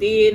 3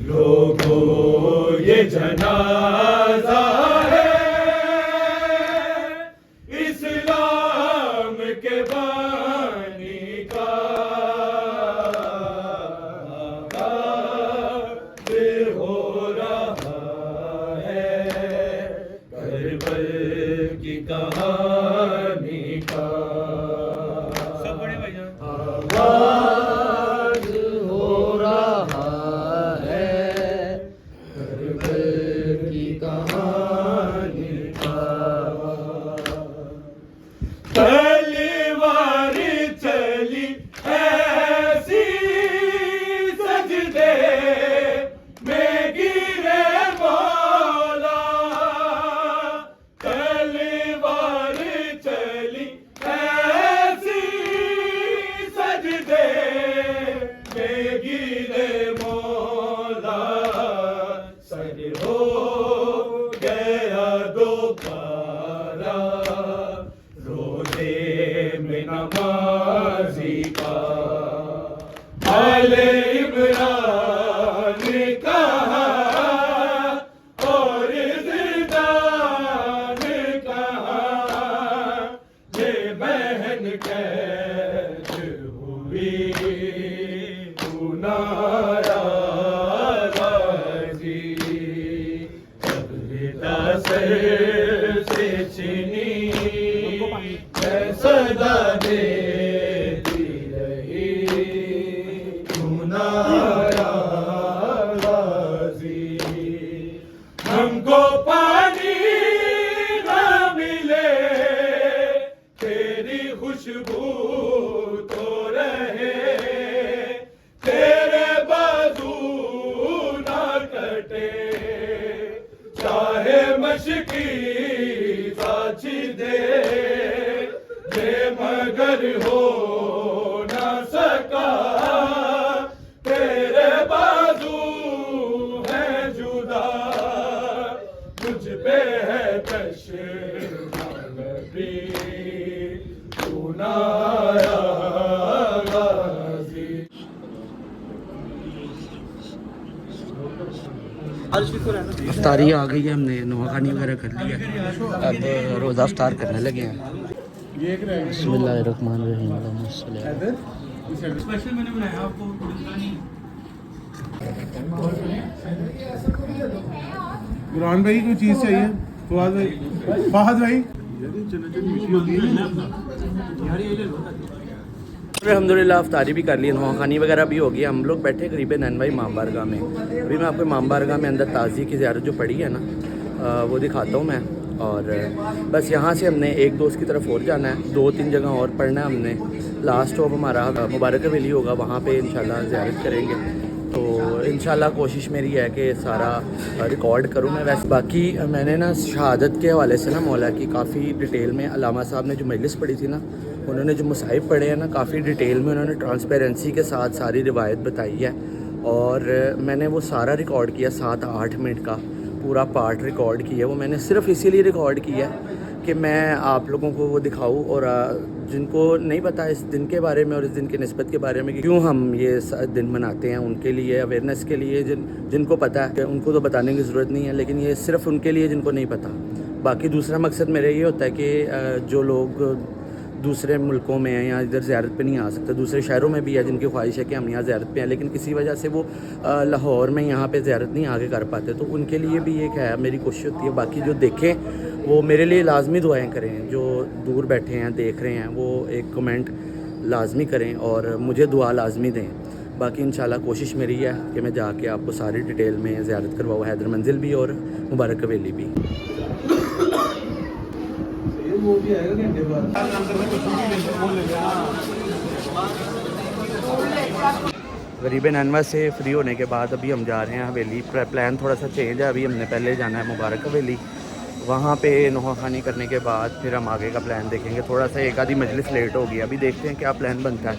लोगों ये जनाजा है इस्लाम के बानी का, फिर हो रहा है करबल की कहानी का। सब बड़े भैया आवाज हो रहा है करबल की कहानी का। तलवार चली ऐसी सजदे में गिरे मौला, तलवार चली ऐसी सजदे में गिरे मौला, सर हो गया दोबारा रोज़े में नमाज़ी का। आले इमरान कहा और ज़िंदान कहा, ये बहन कैद हुई नाराज़ी, कब्रिदा सर से चीनी सदा देती रही नाराज़ी। हमको पानी ना मिले तेरी खुशबू तो रहे, तेरे बाजू ना कटे चाहे मशकी साची दे, ये मगर हो ना सका तेरे बाजू है जुदा, मुझ पे है तशरी तू नाराज़ी। अफ्तारी आ गई है, हमने नवाखानी वगैरह कर लिया है, अब रोज़ा अफ्तार करने लगे हैं। बिस्मिल्लाहिर्रहमानिर्रहीम। स्पेशल मैंने बनाया आपको गुरआन भाई कोई चीज़ चाहिए? फवाद भाई, फहद भाई अल्हम्दुलिल्लाह अफ्तारी भी कर ली, नवाखानी वगैरह भी हो गई। हम लोग बैठे करीबन नैन भाई इमाम बारगाह में। अभी मैं आपको इमाम बारगाह में अंदर ताज़ी की ज़ियारत जो पड़ी है ना, वो दिखाता हूँ मैं। और बस यहाँ से हमने एक दोस्त की तरफ और जाना है, 2-3 जगह और पढ़ना है हमने। लास्ट स्टॉप हमारा मुबारक वैली होगा, वहाँ पे इंशाल्लाह ज़ियारत करेंगे। तो इंशाल्लाह कोशिश मेरी है कि सारा रिकॉर्ड करूँ मैं। वैसे बाकी मैंने ना शहादत के हवाले से ना मौला की काफ़ी डिटेल में अल्लामा साहब ने जो मजलिस पढ़ी थी ना, उन्होंने जो मुसाहिब पढ़े हैं ना, काफ़ी डिटेल में उन्होंने ट्रांसपेरेंसी के साथ सारी रिवायत बताई है। और मैंने वो सारा रिकॉर्ड किया, 7-8 मिनट का पूरा पार्ट रिकॉर्ड किया। वो मैंने सिर्फ इसीलिए रिकॉर्ड किया कि मैं आप लोगों को वो दिखाऊं, और जिनको नहीं पता इस दिन के बारे में और इस दिन की निस्बत के बारे में कि क्यों हम ये दिन मनाते हैं, उनके लिए अवेयरनेस के लिए। जिनको पता है उनको तो बताने की ज़रूरत नहीं है, लेकिन ये सिर्फ उनके लिए जिनको नहीं पता। बाकी दूसरा मकसद मेरा ये होता है कि जो लोग दूसरे मुल्कों में हैं या इधर ज़ियारत पे नहीं आ सकते, दूसरे शहरों में भी है जिनकी ख्वाहिश है कि हम यहाँ ज़ियारत पे हैं, लेकिन किसी वजह से वो लाहौर में यहाँ पे ज़ियारत नहीं आगे कर पाते, तो उनके लिए भी एक है मेरी कोशिश होती है। बाकी जो देखें वो मेरे लिए लाजमी दुआएं करें, जो दूर बैठे हैं देख रहे हैं वो एक कमेंट लाजमी करें और मुझे दुआ लाजमी दें। बाकी इंशाल्लाह कोशिश मेरी है कि मैं जाके आपको सारी डिटेल में ज़ियारत करवाऊँ, हैदर मंजिल भी और मुबारक वैली भी। गरीबन अनवर से फ्री होने के बाद अभी हम जा रहे हैं हवेली। प्लान थोड़ा सा चेंज है, अभी हमने पहले जाना है मुबारक हवेली, वहाँ पे नौखानी करने के बाद फिर हम आगे का प्लान देखेंगे। थोड़ा सा एक आधी मजलिस लेट हो गई, अभी देखते हैं क्या प्लान बनता है।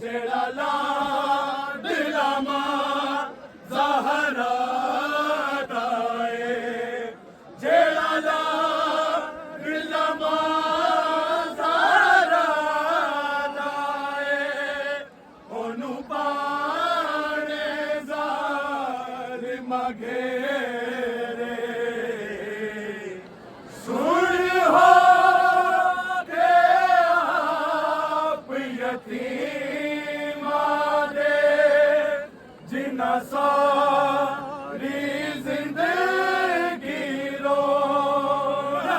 जेड़ा लाड लामा ज़हरा दाए जेड़ा लाड लामा ज़हरा दाए ओनू पाने ज़ालिम घेरे सुन हो के आप यतीमा दे जिन्ना सारी जिंदगी रोए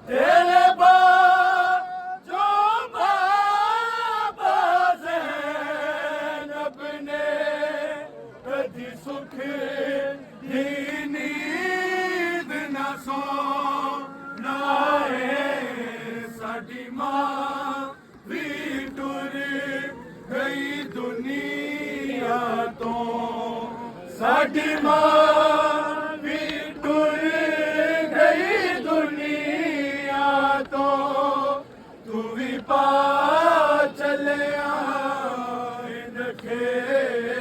तेरे जो बाबा ज़ैनब ने कदी सुख दी नींद ना सोनाए साडी मां भी टुर गई दुनिया तो साडी मां भी टुर गई दुनिया तो तू भी पा चलिया इन खेड़े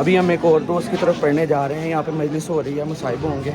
अभी हम एक और दोस्त की तरफ पढ़ने जा रहे हैं। यहाँ पे मजलिस हो रही है, मुसाहिब होंगे।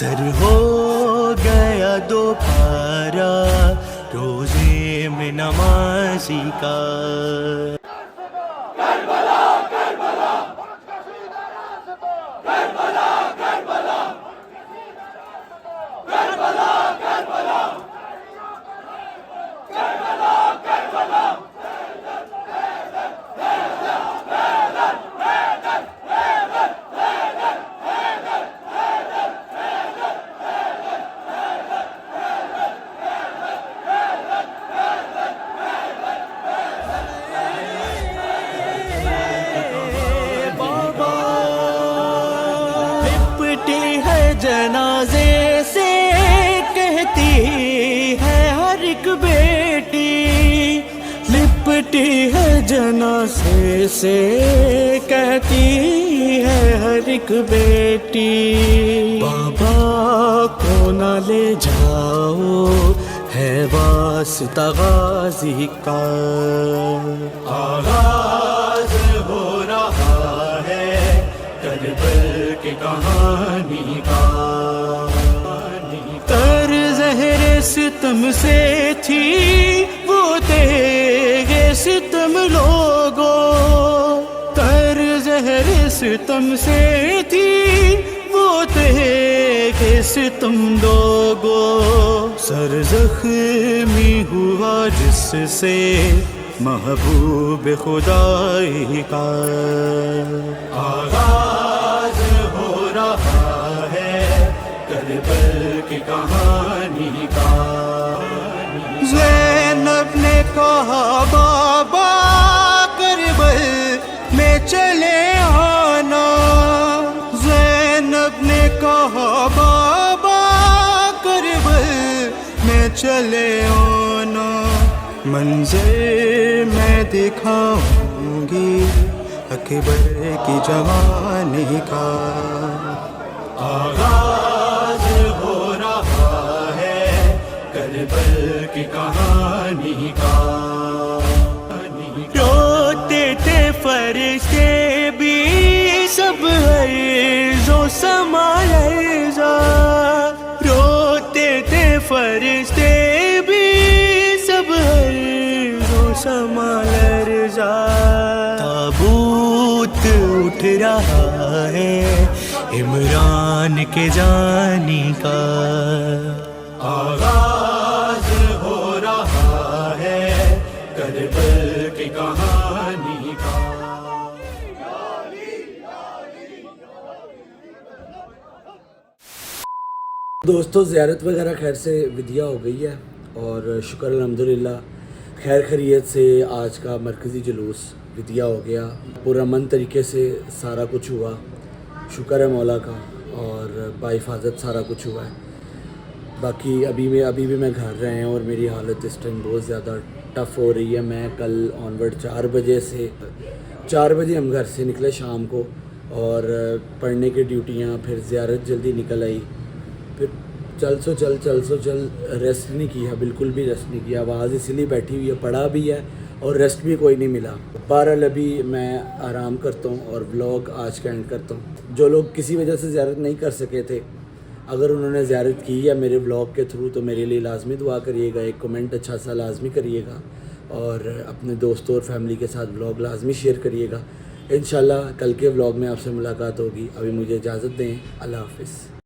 सर हो गया दोबारा रोजे में नमाजी का जनाजे से कहती है हर एक बेटी लिपटी है जनाजे से कहती है हर एक बेटी बाबा को न ले जाओ है वास्ता गाजी का आगाज हो रहा है करबल की कहानी का तर ज़हरे सितम से थी वो तेगे सितम लोगों तर ज़हरे सितम से थी वो तेगे सितम लोगों सर ज़ख्मी हुआ जिससे महबूब खुदाई का आगाज हो रहा है करबल की कहानी का ज़ैनब ने कहा बाबा करबल में चले आना ज़ैनब ने कहा बाबा करबल में चले आना मंज़र मैं दिखाऊंगी अकबर की जवानी का आगाज हो रहा है करबल की कहानी का रोते थे फरिश्ते भी सब अर्ज़ो समालर्ज़ा रोते थे फरिश्ते भी सब अर्ज़ो समालर्ज़ा ताबूत उठ रहा है इमरान के जानी का आगाज हो रहा है करबल की कहानी का दोस्तों ज़ियारत वगैरह खैर से विदिया हो गई है और शुक्र अल्हम्दुलिल्लाह खैर खैरियत से आज का मरकज़ी जुलूस विदिया हो गया पुरअमन तरीके से सारा कुछ हुआ शुक्र है मौला का और बाहिफाजत सारा कुछ हुआ है बाकी अभी भी मैं घर रहे हैं और मेरी हालत इस टाइम बहुत ज़्यादा टफ़ हो रही है मैं कल ऑनवर्ड 4 बजे हम घर से निकले शाम को और पढ़ने की ड्यूटियाँ फिर ज़ियारत जल्दी निकल आई फिर चल रेस्ट नहीं किया बिल्कुल भी रेस्ट नहीं किया आवाज़ इसलिए बैठी हुई है पढ़ा भी है और रेस्ट भी कोई नहीं मिला बहरहाल अभी मैं आराम करता हूँ और व्लॉग आज का एंड करता हूँ जो लोग किसी वजह से ज़ियारत नहीं कर सके थे अगर उन्होंने ज़ियारत की है मेरे व्लॉग के थ्रू तो मेरे लिए लाजमी दुआ करिएगा एक कमेंट अच्छा सा लाजमी करिएगा और अपने दोस्तों और फैमिली के साथ व्लॉग लाजमी शेयर करिएगा इंशाल्लाह कल के व्लॉग में आपसे मुलाकात होगी अभी मुझे इजाज़त दें अल्लाह हाफ़िज़।